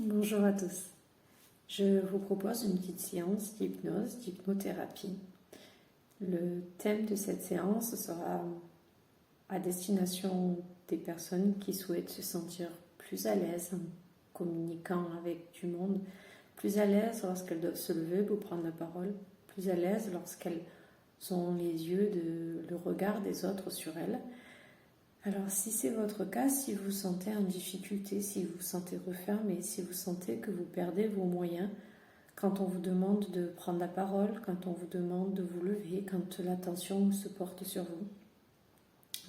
Bonjour à tous. Je vous propose une petite séance d'hypnose, d'hypnothérapie. Le thème de cette séance sera à destination des personnes qui souhaitent se sentir plus à l'aise en communiquant avec du monde, plus à l'aise lorsqu'elles doivent se lever pour prendre la parole, plus à l'aise lorsqu'elles ont les yeux, le regard des autres sur elles. Alors si c'est votre cas, si vous vous sentez en difficulté, si vous vous sentez refermé, si vous sentez que vous perdez vos moyens, quand on vous demande de prendre la parole, quand on vous demande de vous lever, quand l'attention se porte sur vous,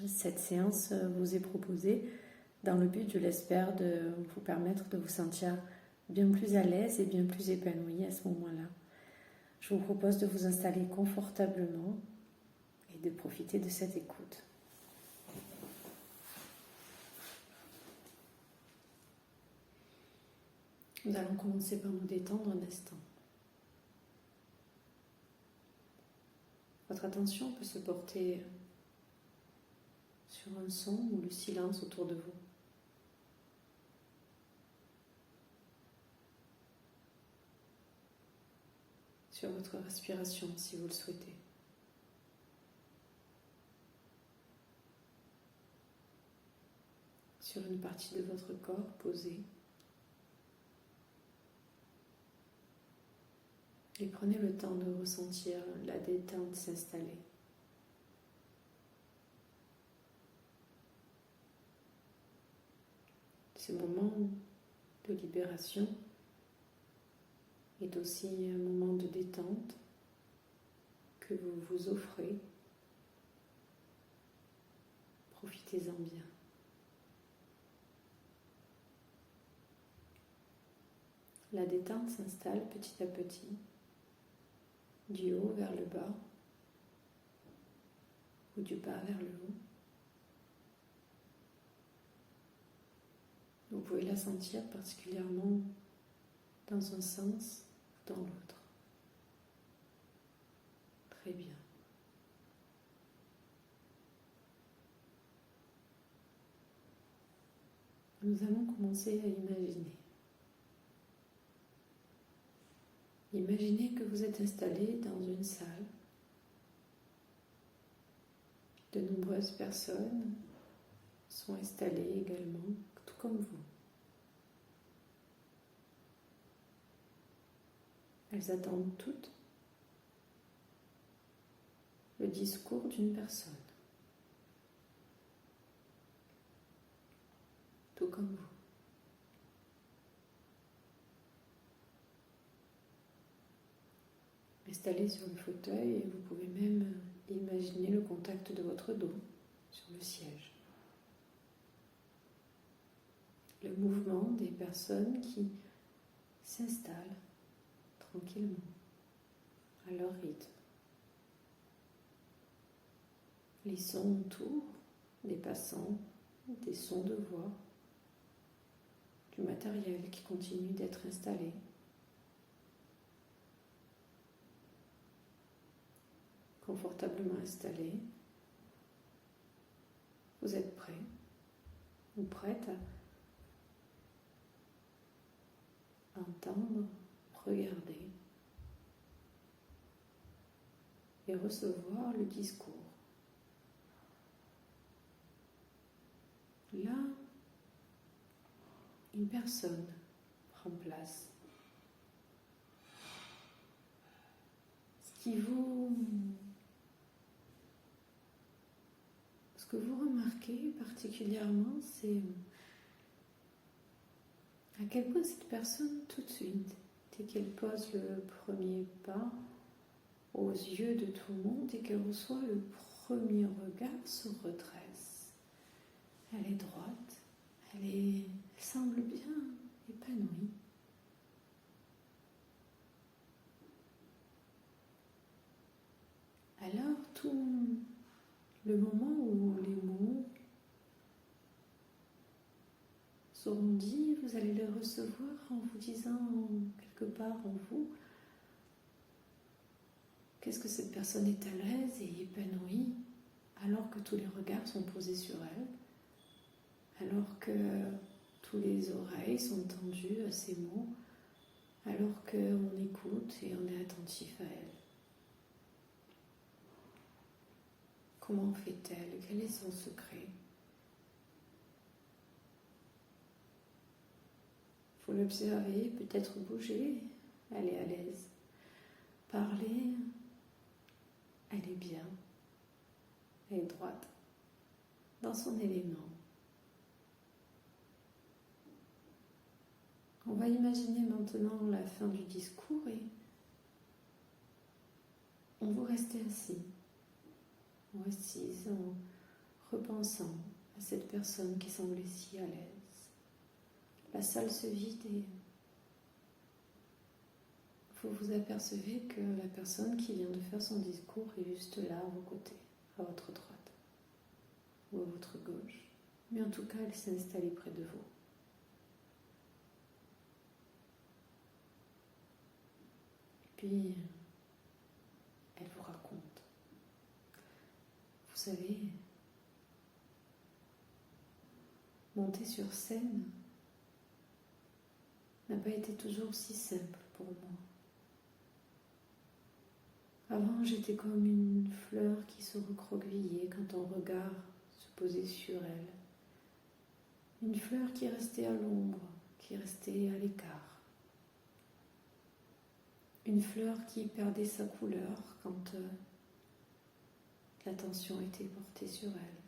cette séance vous est proposée dans le but, je l'espère, de vous permettre de vous sentir bien plus à l'aise et bien plus épanoui à ce moment-là. Je vous propose de vous installer confortablement et de profiter de cette écoute. Nous allons commencer par nous détendre un instant. Votre attention peut se porter sur un son ou le silence autour de vous. Sur votre respiration si vous le souhaitez. Sur une partie de votre corps posée. Et prenez le temps de ressentir la détente s'installer. Ce moment de libération est aussi un moment de détente que vous vous offrez. Profitez-en bien. La détente s'installe petit à petit, du haut vers le bas ou du bas vers le haut. Vous pouvez la sentir particulièrement dans un sens ou dans l'autre. Très bien. Nous allons commencer à imaginer. Imaginez que vous êtes installé dans une salle. De nombreuses personnes sont installées également, tout comme vous. Elles attendent toutes le discours d'une personne, tout comme vous. Installé sur le fauteuil, et vous pouvez même imaginer le contact de votre dos sur le siège. Le mouvement des personnes qui s'installent tranquillement, à leur rythme. Les sons autour, des passants, des sons de voix, du matériel qui continue d'être installé. Confortablement installé, vous êtes prêt ou prête à entendre, regarder et recevoir le discours. Là, une personne prend place. Ce que vous remarquez particulièrement, c'est à quel point cette personne, tout de suite, dès qu'elle pose le premier pas aux yeux de tout le monde, dès qu'elle reçoit le premier regard, se redresse. Elle est droite, elle semble bien épanouie. Alors, tout le moment où les mots seront dits, vous allez les recevoir en vous disant quelque part en vous qu'est-ce que cette personne est à l'aise et épanouie alors que tous les regards sont posés sur elle, alors que Tous les oreilles sont tendues à ces mots alors qu'on écoute et on est attentif à elle. Comment fait-elle? Quel est son secret? Il faut l'observer, peut-être bouger, elle est à l'aise. Parler, elle est bien, elle est droite, dans son élément. On va imaginer maintenant la fin du discours et on va rester assis ou assise en repensant à cette personne qui semblait si à l'aise. La salle se vide et vous vous apercevez que la personne qui vient de faire son discours est juste là à vos côtés, à votre droite ou à votre gauche. Mais en tout cas, elle s'est installée près de vous. Puis, elle vous raconte. Vous savez, monter sur scène n'a pas été toujours si simple pour moi. Avant, j'étais comme une fleur qui se recroquevillait quand ton regard se posait sur elle. Une fleur qui restait à l'ombre, qui restait à l'écart. Une fleur qui perdait sa couleur quand l'attention était portée sur elle.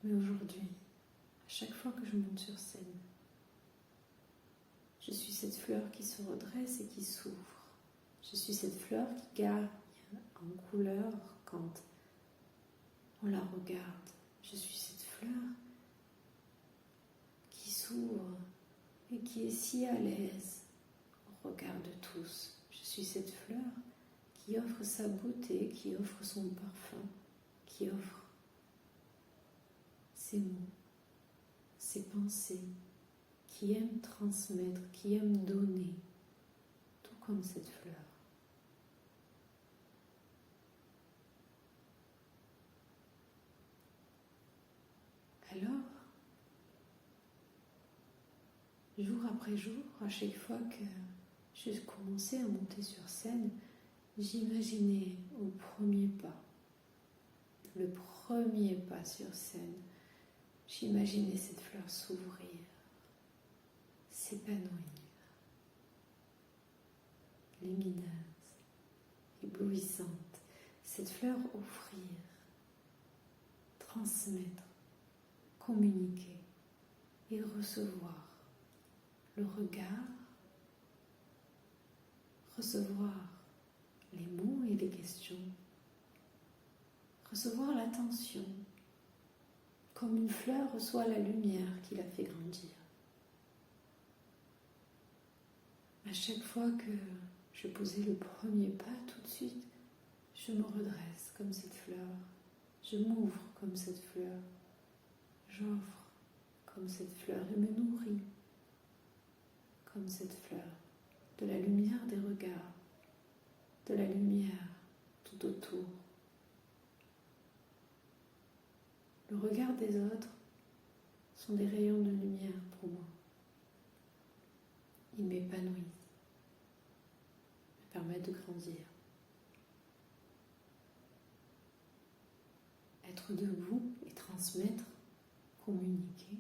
Mais aujourd'hui, à chaque fois que je monte sur scène, je suis cette fleur qui se redresse et qui s'ouvre. Je suis cette fleur qui gagne en couleur quand on la regarde. Je suis cette fleur qui s'ouvre et qui est si à l'aise au regard de tous. Je suis cette fleur qui offre sa beauté, qui offre son parfum, qui offre ses mots, ses pensées, qui aime transmettre, qui aime donner, tout comme cette fleur. Alors, jour après jour, à chaque fois que je commençais à monter sur scène, j'imaginais au premier pas, le premier pas sur scène, j'imaginais cette fleur s'ouvrir, s'épanouir, lumineuse, éblouissante, cette fleur offrir, transmettre, communiquer et recevoir le regard, recevoir les mots et les questions, recevoir l'attention, comme une fleur reçoit la lumière qui la fait grandir. À chaque fois que je posais le premier pas, tout de suite, je me redresse comme cette fleur, je m'ouvre comme cette fleur, j'offre comme cette fleur et me nourris comme cette fleur, de la lumière des regards, de la lumière tout autour. Le regard des autres sont des rayons de lumière pour moi. Ils m'épanouissent, me permettent de grandir. Être debout et transmettre, communiquer,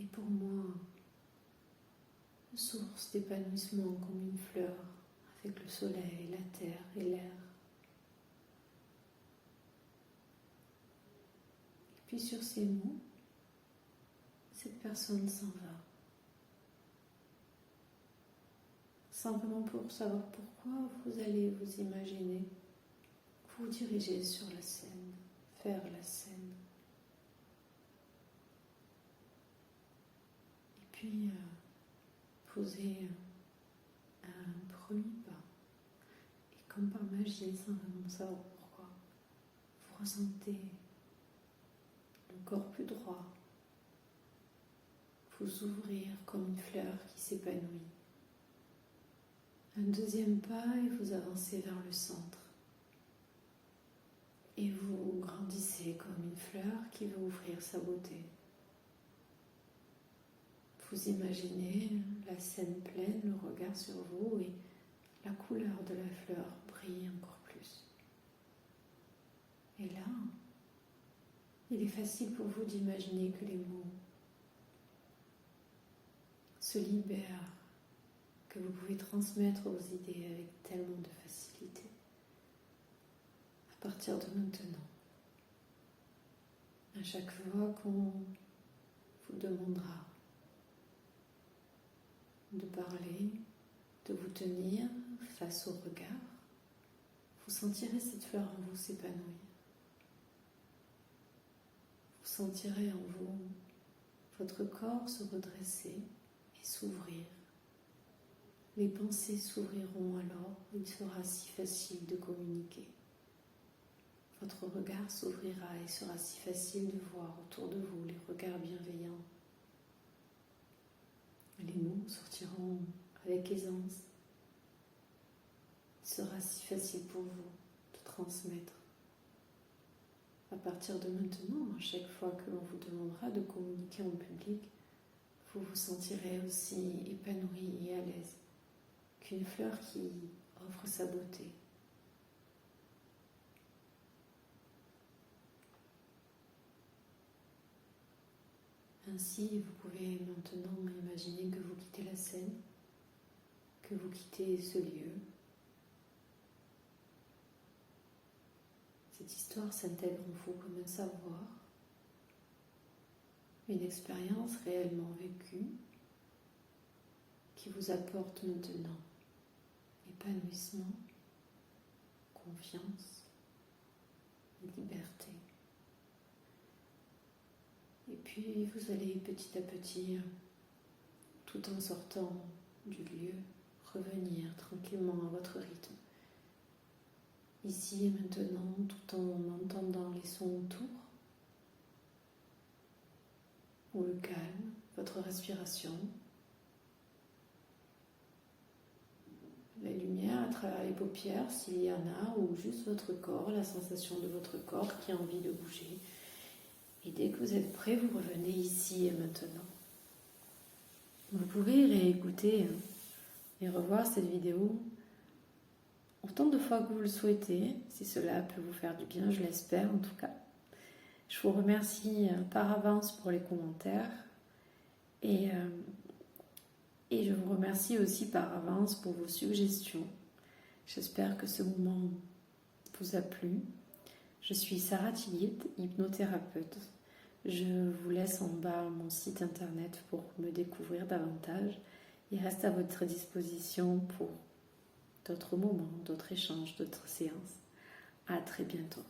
est pour moi une source d'épanouissement comme une fleur avec le soleil, la terre et l'air. Et puis sur ces mots, cette personne s'en va. Simplement pour savoir pourquoi vous allez vous imaginer, vous diriger sur la scène, faire la scène. Et puis poser un premier pas. Et comme par magie, sans vraiment savoir pourquoi, vous ressentez le corps plus droit, vous ouvrir comme une fleur qui s'épanouit. Un deuxième pas et vous avancez vers le centre. Et vous grandissez comme une fleur qui veut ouvrir sa beauté. Vous imaginez la scène pleine, le regard sur vous et la couleur de la fleur brille encore plus. Et là, il est facile pour vous d'imaginer que les mots se libèrent, que vous pouvez transmettre vos idées avec tellement de facilité. À partir de maintenant, à chaque fois qu'on vous demandera de parler, de vous tenir face au regard, vous sentirez cette fleur en vous s'épanouir. Vous sentirez en vous votre corps se redresser et s'ouvrir. Les pensées s'ouvriront alors, il sera si facile de communiquer. Votre regard s'ouvrira et sera si facile de voir autour de vous les regards bienveillants. Les mots sortiront avec aisance. Il sera si facile pour vous de transmettre. À partir de maintenant, à chaque fois que l'on vous demandera de communiquer en public, vous vous sentirez aussi épanoui et à l'aise qu'une fleur qui offre sa beauté. Ainsi, vous pouvez maintenant imaginer que vous quittez la scène, que vous quittez ce lieu. Cette histoire s'intègre en vous comme un savoir, une expérience réellement vécue qui vous apporte maintenant épanouissement, confiance et liberté. Et puis vous allez petit à petit, tout en sortant du lieu, revenir tranquillement à votre rythme. Ici et maintenant, tout en entendant les sons autour, ou le calme, votre respiration, la lumière à travers les paupières s'il y en a, ou juste votre corps, la sensation de votre corps qui a envie de bouger. Et dès que vous êtes prêt, vous revenez ici et maintenant. Vous pouvez réécouter et revoir cette vidéo autant de fois que vous le souhaitez, si cela peut vous faire du bien, je l'espère en tout cas. Je vous remercie par avance pour les commentaires et je vous remercie aussi par avance pour vos suggestions. J'espère que ce moment vous a plu. Je suis Sarah Tilliet, hypnothérapeute. Je vous laisse en bas mon site internet pour me découvrir davantage. Il reste à votre disposition pour d'autres moments, d'autres échanges, d'autres séances. À très bientôt.